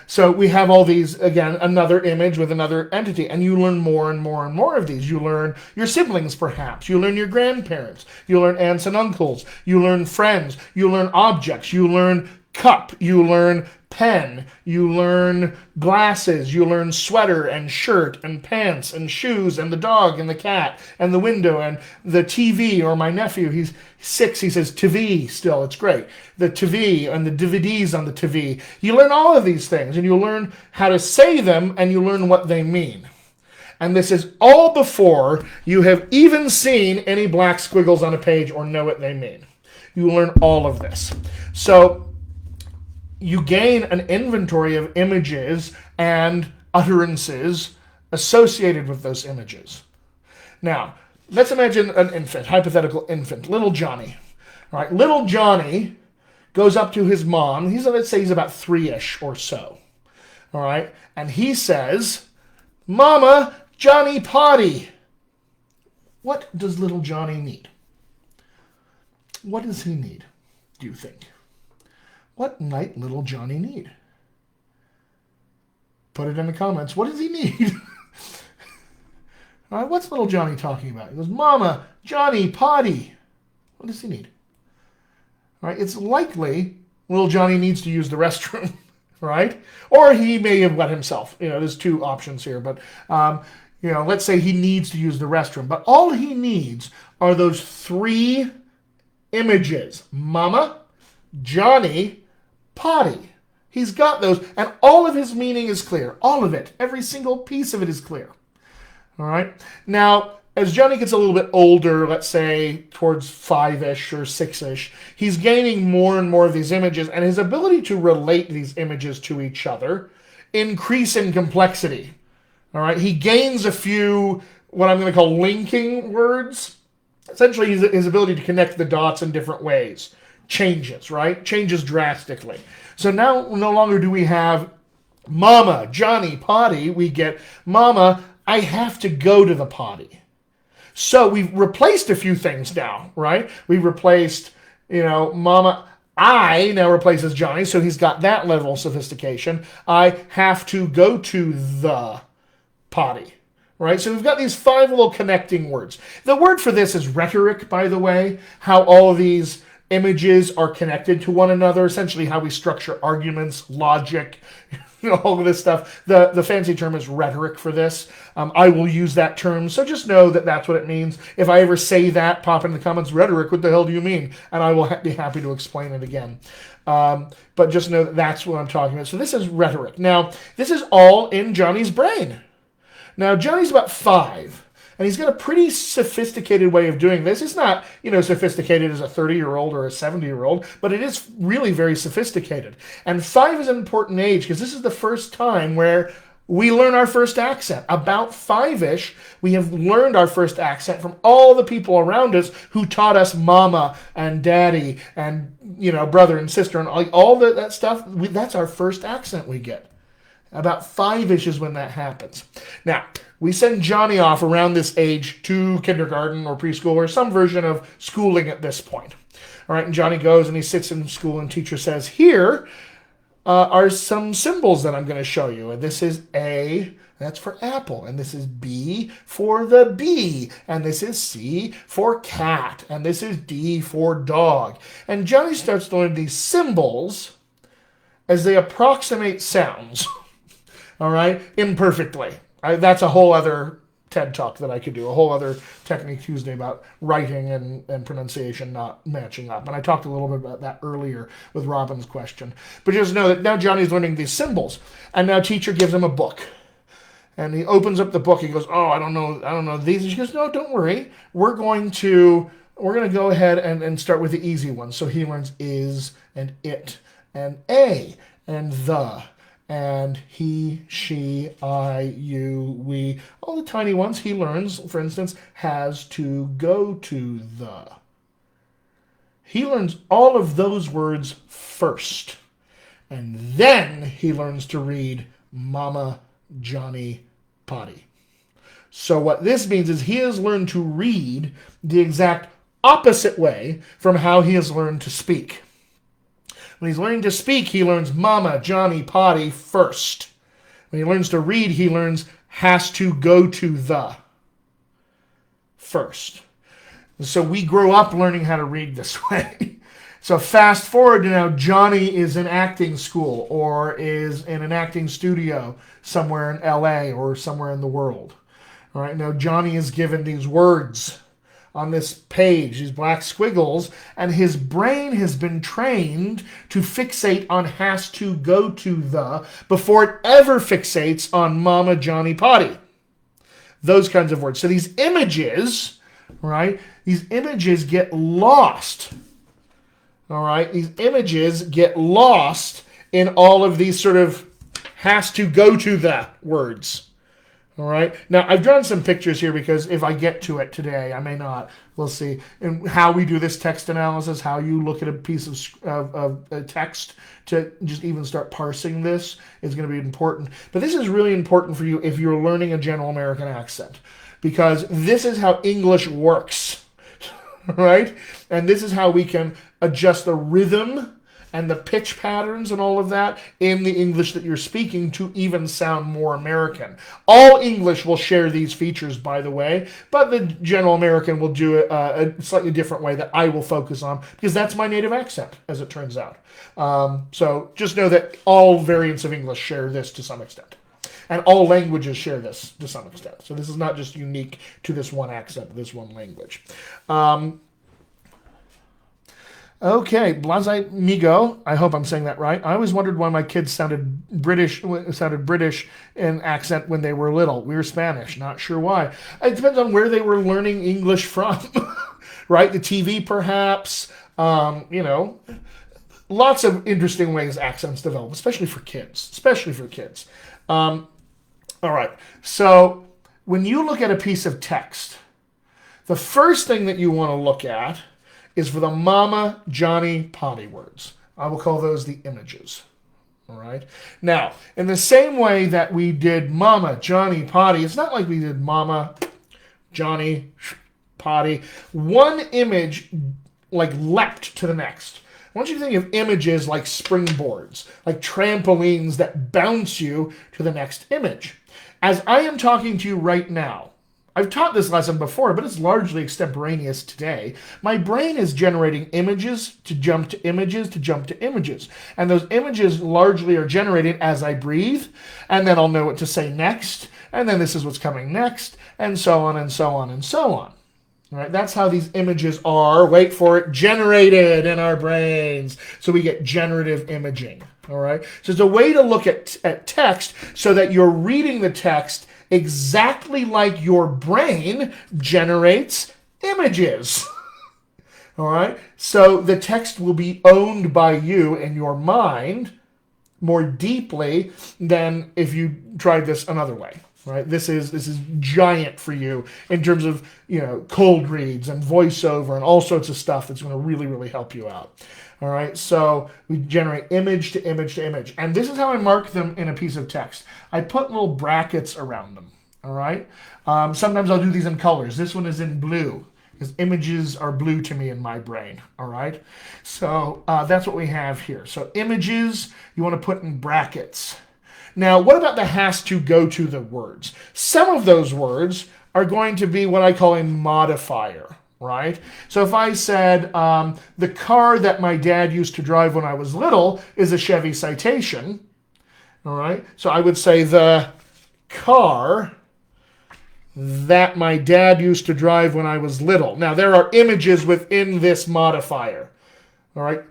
So we have all these, again, another image with another entity, and you learn more and more and more of these. You learn your siblings, perhaps. You learn your grandparents. You learn aunts and uncles. You learn friends. You learn objects. You learn cup. You learn pen, you learn glasses, you learn sweater and shirt and pants and shoes and the dog and the cat and the window and the TV, or my nephew, he's 6, he says TV still, it's great. The TV and the DVDs on the TV. You learn all of these things and you learn how to say them and you learn what they mean. And this is all before you have even seen any black squiggles on a page or know what they mean. You learn all of this. So you gain an inventory of images and utterances associated with those images. Now, let's imagine an infant, hypothetical infant, little Johnny. All right, little Johnny goes up to his mom. Let's say he's about 3-ish or so. All right, and he says, "Mama, Johnny potty." What does little Johnny need? What does he need, do you think? What might little Johnny need? Put it in the comments. What does he need? All right, what's little Johnny talking about? He goes, "Mama, Johnny, potty." What does he need? All right, it's likely little Johnny needs to use the restroom, right? Or he may have wet himself. There's 2 options here, but let's say he needs to use the restroom. But all he needs are those 3 images: Mama, Johnny, potty. He's got those, and all of his meaning is clear. All of it. Every single piece of it is clear. All right? Now, as Johnny gets a little bit older, let's say towards 5-ish or 6-ish, he's gaining more and more of these images, and his ability to relate these images to each other increase in complexity. All right? He gains a few, what I'm going to call linking words. Essentially, his ability to connect the dots in different ways changes, right? Changes drastically. So now no longer do we have Mama, Johnny, potty. We get Mama, I have to go to the potty. So we've replaced a few things now, right? We've replaced, Mama, I now replaces Johnny, so he's got that level of sophistication. I have to go to the potty. Right? So we've got these 5 little connecting words. The word for this is rhetoric, by the way, how all these images are connected to one another, essentially how we structure arguments, logic, all of this stuff. The fancy term is rhetoric for this. I will use that term, so just know that that's what it means. If I ever say that, pop in the comments, rhetoric, what the hell do you mean? And I will be happy to explain it again. But just know that that's what I'm talking about. So this is rhetoric. Now, this is all in Johnny's brain. Now, Johnny's about 5, and he's got a pretty sophisticated way of doing this. It's not, sophisticated as a 30-year-old or a 70-year-old, but it is really very sophisticated. And 5 is an important age because this is the first time where we learn our first accent. About 5-ish, we have learned our first accent from all the people around us who taught us mama and daddy and, brother and sister and all that stuff. That's our first accent we get. About 5-ish is when that happens. Now, we send Johnny off around this age to kindergarten or preschool or some version of schooling at this point. All right, and Johnny goes and he sits in school and teacher says, here are some symbols that I'm going to show you. And this is A, that's for apple. And this is B for the bee. And this is C for cat. And this is D for dog. And Johnny starts to learn these symbols as they approximate sounds. All right, imperfectly. That's a whole other TED Talk that I could do, a whole other Technique Tuesday about writing and pronunciation not matching up. And I talked a little bit about that earlier with Robin's question. But just know that now Johnny's learning these symbols. And now teacher gives him a book. And he opens up the book. He goes, I don't know these. And she goes, no, don't worry. We're going to go ahead and start with the easy ones. So he learns is and it and a and the. And he, she, I, you, we, all the tiny ones he learns, for instance, has to go to the. He learns all of those words first. And then he learns to read Mama, Johnny, Potty. So what this means is he has learned to read the exact opposite way from how he has learned to speak. When he's learning to speak, he learns Mama, Johnny, Potty first. When he learns to read, he learns has to go to the first. And so we grow up learning how to read this way. So fast forward to now, Johnny is in acting school or is in an acting studio somewhere in LA or somewhere in the world. All right, now Johnny is given these words on this page, these black squiggles, and his brain has been trained to fixate on has to go to the before it ever fixates on Mama, Johnny, Potty. Those kinds of words. So these images, right, these images get lost. All right, these images get lost in all of these sort of has to go to the words. All right. Now, I've drawn some pictures here because if I get to it today, I may not. We'll see. And how we do this text analysis, how you look at a piece of text to just even start parsing this is going to be important. But this is really important for you if you're learning a general American accent, because this is how English works, right? And this is how we can adjust the rhythm and the pitch patterns and all of that in the English that you're speaking to even sound more American. All English will share these features, by the way, but the general American will do it a slightly different way that I will focus on because that's my native accent, as it turns out. So just know that all variants of English share this to some extent. And all languages share this to some extent. So this is not just unique to this one accent, this one language. Okay, Blase Migo, I hope I'm saying that right. I always wondered why my kids sounded British in accent when they were little. We were Spanish, not sure why. It depends on where they were learning English from, right? The TV, perhaps. Lots of interesting ways accents develop, especially for kids. All right, so when you look at a piece of text, the first thing that you want to look at is for the Mama, Johnny, Potty words. I will call those the images. All right. Now, in the same way that we did Mama, Johnny, Potty, it's not like we did Mama, Johnny, Potty. One image like leapt to the next. I want you to think of images like springboards, like trampolines that bounce you to the next image. As I am talking to you right now, I've taught this lesson before, but it's largely extemporaneous today. My brain is generating images to jump to images to jump to images. And those images largely are generated as I breathe, and then I'll know what to say next, and then this is what's coming next, and so on and so on and so on. All right, that's how these images are, wait for it, generated in our brains. So we get generative imaging. All right, so it's a way to look at text so that you're reading the text exactly like your brain generates images. All right, so the text will be owned by you in your mind more deeply than if you tried this another way. Right? This is giant for you in terms of, cold reads and voiceover and all sorts of stuff that's going to really, really help you out. All right, so we generate image to image to image. And this is how I mark them in a piece of text. I put little brackets around them. All right, sometimes I'll do these in colors. This one is in blue because images are blue to me in my brain. All right, so that's what we have here. So images, you want to put in brackets. Now, what about the has to go to the words? Some of those words are going to be what I call a modifier, right? So if I said the car that my dad used to drive when I was little is a Chevy Citation, all right? So I would say the car that my dad used to drive when I was little. Now, there are images within this modifier, all right?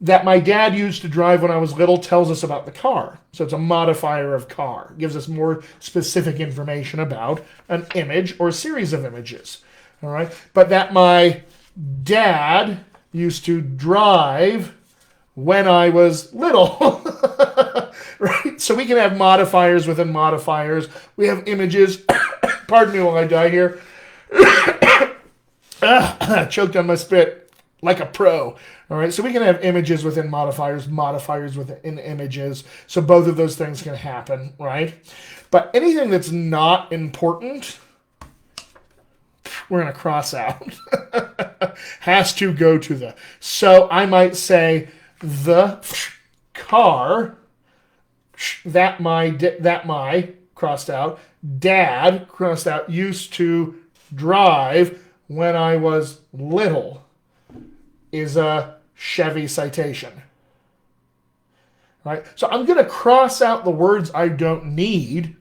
That my dad used to drive when I was little tells us about the car. So it's a modifier of car. It gives us more specific information about an image or a series of images. All right. But that my dad used to drive when I was little. Right? So we can have modifiers within modifiers. We have images. Pardon me while I die here. Choked on my spit. Like a pro. All right, so we can have images within modifiers, modifiers within images. So both of those things can happen, right? But anything that's not important, we're going to cross out. Has to go to the. So I might say the car that my crossed out, dad crossed out, used to drive when I was little is a Chevy Citation. Right? So I'm going to cross out the words I don't need,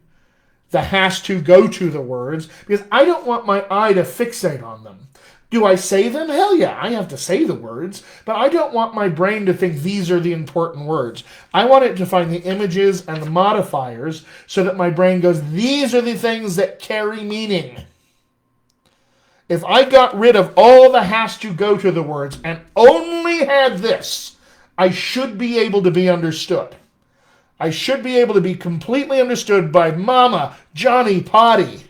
the has to go to the words, because I don't want my eye to fixate on them. Do I say them? Hell yeah, I have to say the words, but I don't want my brain to think these are the important words. I want it to find the images and the modifiers so that my brain goes, these are the things that carry meaning. If I got rid of all the has to go to the words and only had this, I should be able to be understood. I should be able to be completely understood by Mama, Johnny, Potty.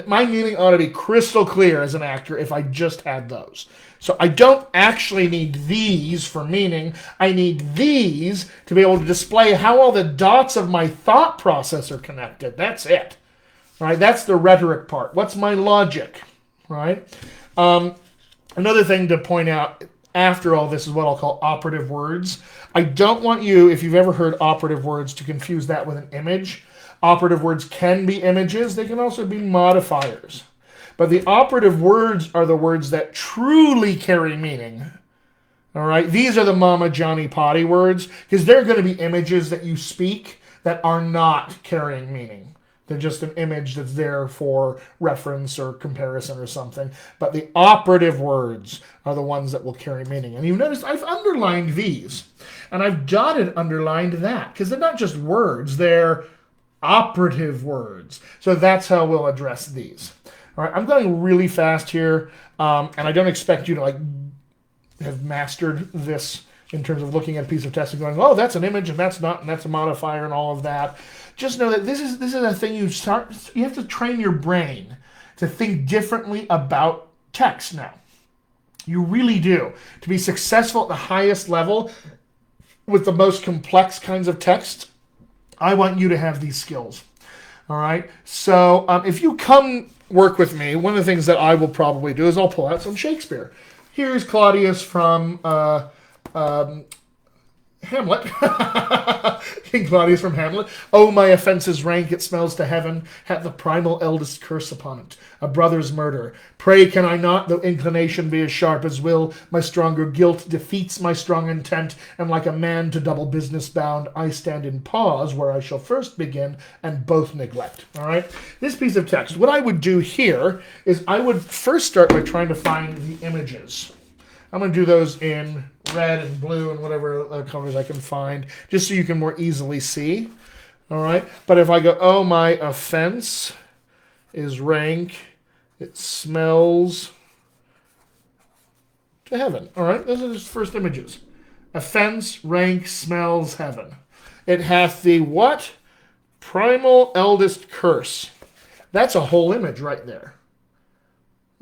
My meaning ought to be crystal clear as an actor if I just had those. So I don't actually need these for meaning. I need these to be able to display how all the dots of my thought process are connected. That's it. All right, that's the rhetoric part. What's my logic? Right? Another thing to point out after all this is what I'll call operative words. I don't want you, if you've ever heard operative words, to confuse that with an image. Operative words can be images. They can also be modifiers. But the operative words are the words that truly carry meaning. All right? These are the Mama, Johnny, Potty words, because they're going to be images that you speak that are not carrying meaning. They're just an image that's there for reference or comparison or something. But the operative words are the ones that will carry meaning. And you notice I've underlined these. And I've underlined that. Because they're not just words. They're operative words. So that's how we'll address these. All right, I'm going really fast here. And I don't expect you to have mastered this in terms of looking at a piece of text and going, oh, that's an image and that's not, and that's a modifier and all of that. Just know that this is a thing you have to train your brain to think differently about text now. You really do. To be successful at the highest level with the most complex kinds of text, I want you to have these skills. All right? So if you come work with me, one of the things that I will probably do is I'll pull out some Shakespeare. Here's Claudius from Hamlet. King Claudius from Hamlet. Oh, my offences rank, it smells to heaven, hath the primal eldest curse upon it, a brother's murder. Pray can I not, though inclination be as sharp as will, my stronger guilt defeats my strong intent, and like a man to double business bound, I stand in pause where I shall first begin, and both neglect. All right? This piece of text, what I would do here is I would first start by trying to find the images. I'm going to do those in red and blue and whatever colors I can find, just so you can more easily see. All right? But if I go, oh, my offense is rank, it smells to heaven. All right? Those are the first images. Offense, rank, smells, heaven. It hath the what? Primal eldest curse. That's a whole image right there.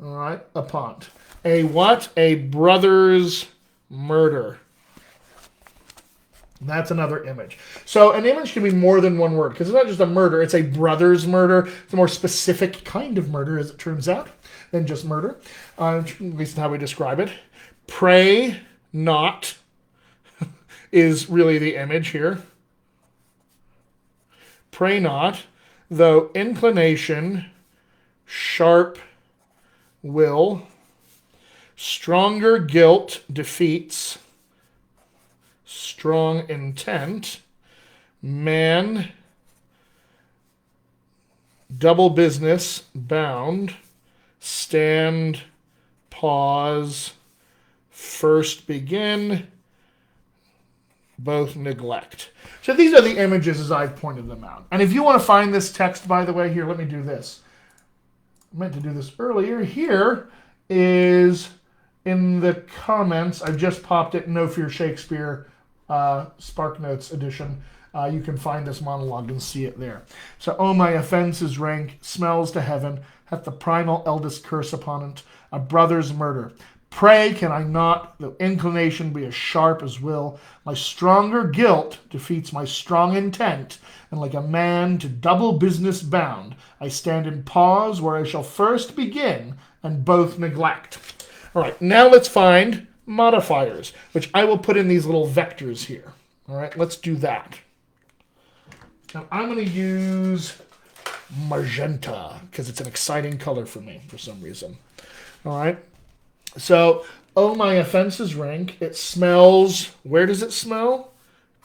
All right, upon. A what? A brother's murder. That's another image. So an image can be more than one word, because it's not just a murder, it's a brother's murder. It's a more specific kind of murder, as it turns out, than just murder, at least how we describe it. Pray not is really the image here. Pray not, though inclination, sharp will, stronger guilt defeats strong intent, man, double business, bound, stand, pause, first begin, both neglect. So these are the images as I've pointed them out. And if you want to find this text, by the way, here, let me do this. I meant to do this earlier. Here is in the comments, I've just popped it, No Fear Shakespeare, SparkNotes edition. You can find this monologue and see it there. So, oh, my offense is rank, smells to heaven, hath the primal eldest curse upon it, a brother's murder. Pray can I not, though inclination be as sharp as will, my stronger guilt defeats my strong intent, and like a man to double business bound, I stand in pause where I shall first begin, and both neglect. All right, now let's find modifiers, which I will put in these little vectors here. All right, let's do that. Now I'm going to use magenta because it's an exciting color for me for some reason. All right, so, oh, my offense is rank. It smells, where does it smell?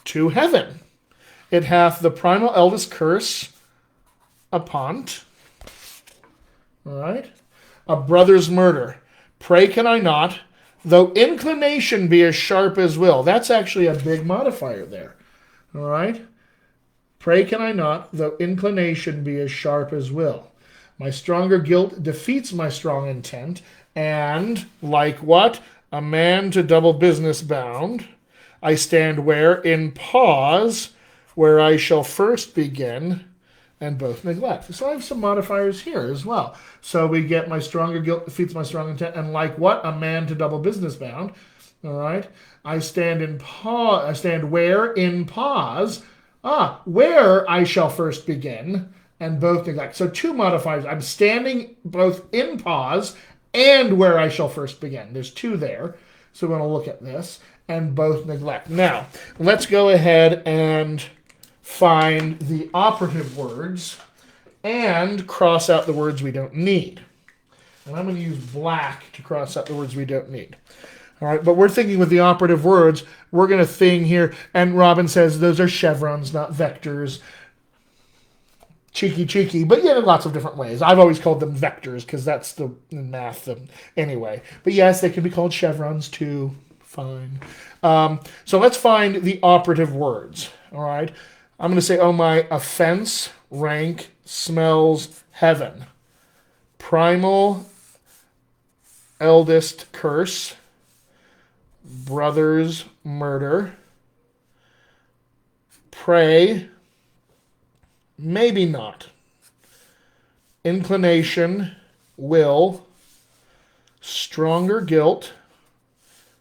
To heaven. It hath the primal eldest curse upon't. All right, a brother's murder. Pray can I not, though inclination be as sharp as will. That's actually a big modifier there. All right? Pray can I not, though inclination be as sharp as will. My stronger guilt defeats my strong intent, and, like what? A man to double business bound, I stand where? In pause, where I shall first begin, and both neglect. So I have some modifiers here as well. So we get my stronger guilt defeats my strong intent, and like what? A man to double business bound. All right. I stand in pause. I stand where? In pause. Where I shall first begin, and both neglect. So two modifiers. I'm standing both in pause and where I shall first begin. There's two there. So we're going to look at this, and both neglect. Now, let's go ahead and find the operative words and cross out the words we don't need. And I'm going to use black to cross out the words we don't need. All right, but we're thinking with the operative words, we're going to think here, and Robin says those are chevrons, not vectors. Cheeky, but yeah, lots of different ways. I've always called them vectors because that's the math. Anyway, but yes, they can be called chevrons too. Fine. So let's find the operative words. All right. I'm going to say, oh, my offense, rank, smells, heaven. Primal, eldest curse, brother's murder, pray, maybe not, inclination, will, stronger guilt,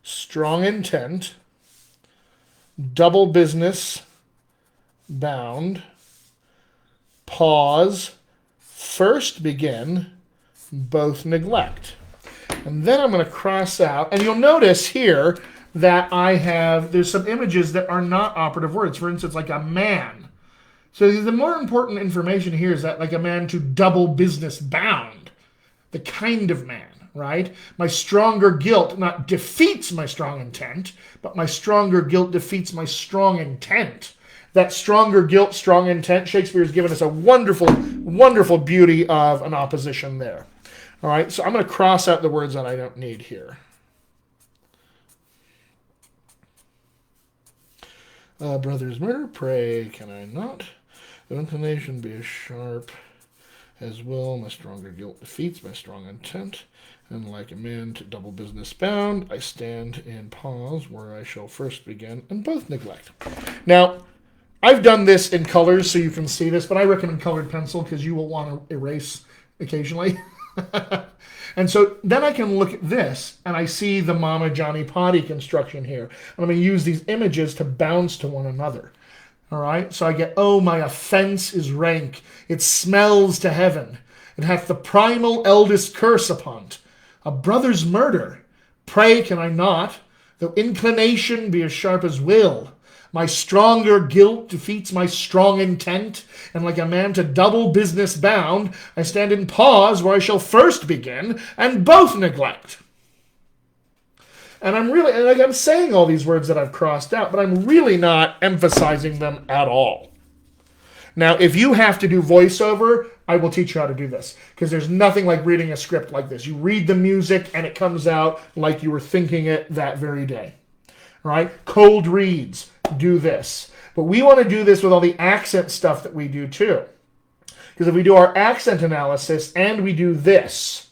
strong intent, double business, bound, pause, first begin, both neglect. And then I'm going to cross out, and you'll notice here that there's some images that are not operative words. For instance, like a man. So the more important information here is that like a man to double business bound, the kind of man, right? My stronger guilt not defeats my strong intent, but my stronger guilt defeats my strong intent. That stronger guilt, strong intent, Shakespeare has given us a wonderful, wonderful beauty of an opposition there. All right, so I'm going to cross out the words that I don't need here. Brother's murder, pray, can I not? The inclination be as sharp as will, my stronger guilt defeats my strong intent, and like a man to double business bound, I stand in pause where I shall first begin, and both neglect. Now, I've done this in colors so you can see this, but I recommend colored pencil because you will want to erase occasionally. And so then I can look at this and I see the Mama Johnny Potty construction here. And I'm going to use these images to bounce to one another. All right, so I get, oh, my offense is rank. It smells to heaven. It hath the primal eldest curse upon't. A brother's murder. Pray can I not, though inclination be as sharp as will. My stronger guilt defeats my strong intent, and like a man to double business bound, I stand in pause where I shall first begin, and both neglect. And I'm saying all these words that I've crossed out, but I'm really not emphasizing them at all. Now, if you have to do voiceover, I will teach you how to do this, because there's nothing like reading a script like this. You read the music, and it comes out like you were thinking it that very day. Right? Cold reads. Do this. But we want to do this with all the accent stuff that we do too. Because if we do our accent analysis and we do this,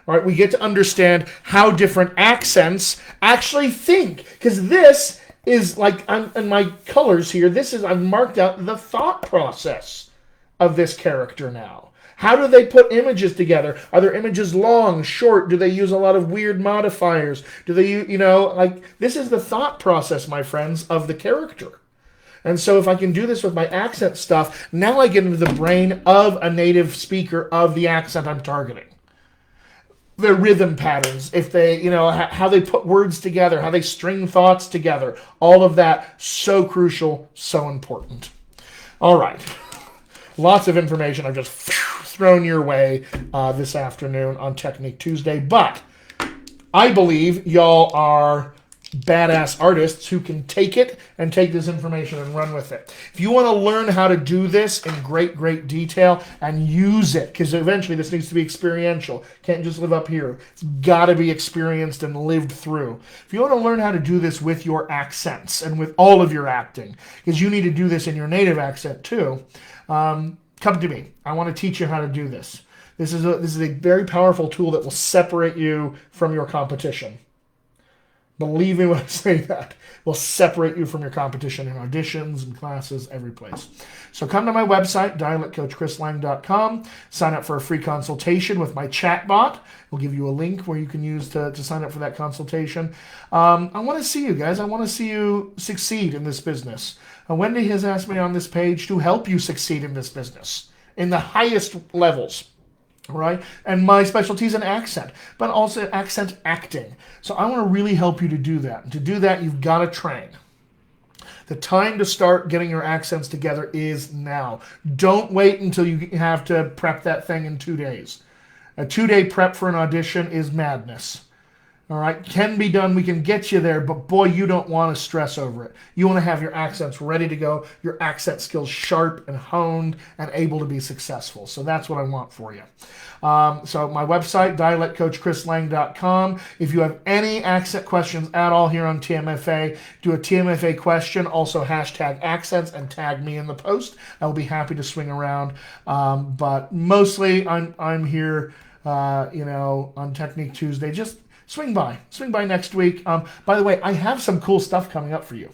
all right, we get to understand how different accents actually think. Because this is like, in my colors here, I've marked out the thought process of this character now. How do they put images together? Are their images long, short? Do they use a lot of weird modifiers? Do they, this is the thought process, my friends, of the character. And so if I can do this with my accent stuff, now I get into the brain of a native speaker of the accent I'm targeting. Their rhythm patterns, if they, how they put words together, how they string thoughts together, all of that, so crucial, so important. All right. Lots of information I've just thrown your way this afternoon on Technique Tuesday, but I believe y'all are badass artists who can take it and take this information and run with it. If you want to learn how to do this in great, great detail and use it, because eventually this needs to be experiential. Can't just live up here. It's got to be experienced and lived through. If you want to learn how to do this with your accents and with all of your acting, because you need to do this in your native accent too, come to me. I want to teach you how to do this. This is a very powerful tool that will separate you from your competition. Believe me when I say that. Will separate you from your competition in auditions and classes, every place. So come to my website, dialectcoachchrislang.com. Sign up for a free consultation with my chatbot. We'll give you a link where you can use to sign up for that consultation. I want to see you guys. I want to see you succeed in this business. Wendy has asked me on this page to help you succeed in this business in the highest levels. Right? And my specialty is in accent, but also accent acting. So I want to really help you to do that. And to do that, you've got to train. The time to start getting your accents together is now. Don't wait until you have to prep that thing in 2 days. A 2-day prep for an audition is madness. All right, can be done. We can get you there, but boy, you don't want to stress over it. You want to have your accents ready to go, your accent skills sharp and honed and able to be successful. So that's what I want for you. So my website, dialectcoachchrislang.com. If you have any accent questions at all here on TMFA, do a TMFA question, also hashtag accents and tag me in the post. I will be happy to swing around. But mostly I'm here, on Technique Tuesday. Just swing by next week. By the way, I have some cool stuff coming up for you.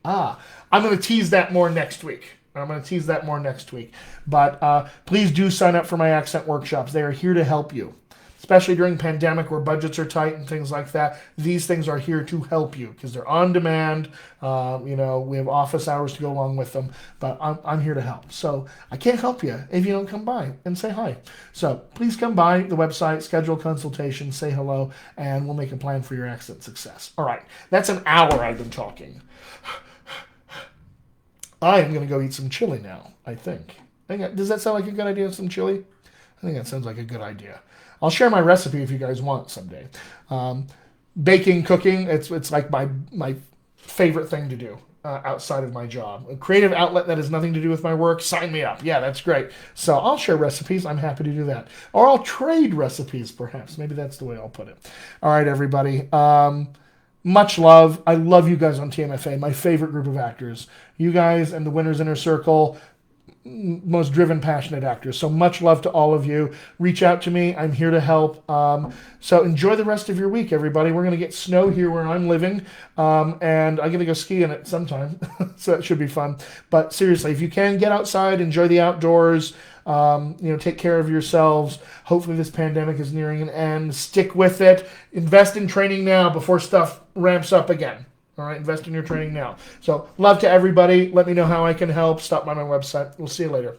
I'm going to tease that more next week. But please do sign up for my accent workshops. They are here to help you, especially during pandemic where budgets are tight and things like that. These things are here to help you because they're on demand. We have office hours to go along with them, but I'm here to help. So I can't help you if you don't come by and say hi. So please come by the website, schedule a consultation, say hello, and we'll make a plan for your accent success. All right, that's an hour I've been talking. I am going to go eat some chili now, I think. Does that sound like a good idea, some chili? I think that sounds like a good idea. I'll share my recipe if you guys want someday. Baking, cooking, it's like my favorite thing to do outside of my job. A creative outlet that has nothing to do with my work, sign me up. Yeah, that's great. So I'll share recipes. I'm happy to do that. Or I'll trade recipes, perhaps. Maybe that's the way I'll put it. All right, everybody. Much love. I love you guys on TMFA, my favorite group of actors. You guys and the Winner's Inner Circle, most driven, passionate actors. So much love to all of you. Reach out to me. I'm here to help. So enjoy the rest of your week, everybody. We're going to get snow here where I'm living, and I'm going to go ski in it sometime. So that should be fun. But seriously, if you can, get outside, enjoy the outdoors. Take care of yourselves. Hopefully this pandemic is nearing an end. Stick with it. Invest in training now before stuff ramps up again. All right, invest in your training now. So love to everybody. Let me know how I can help. Stop by my website. We'll see you later.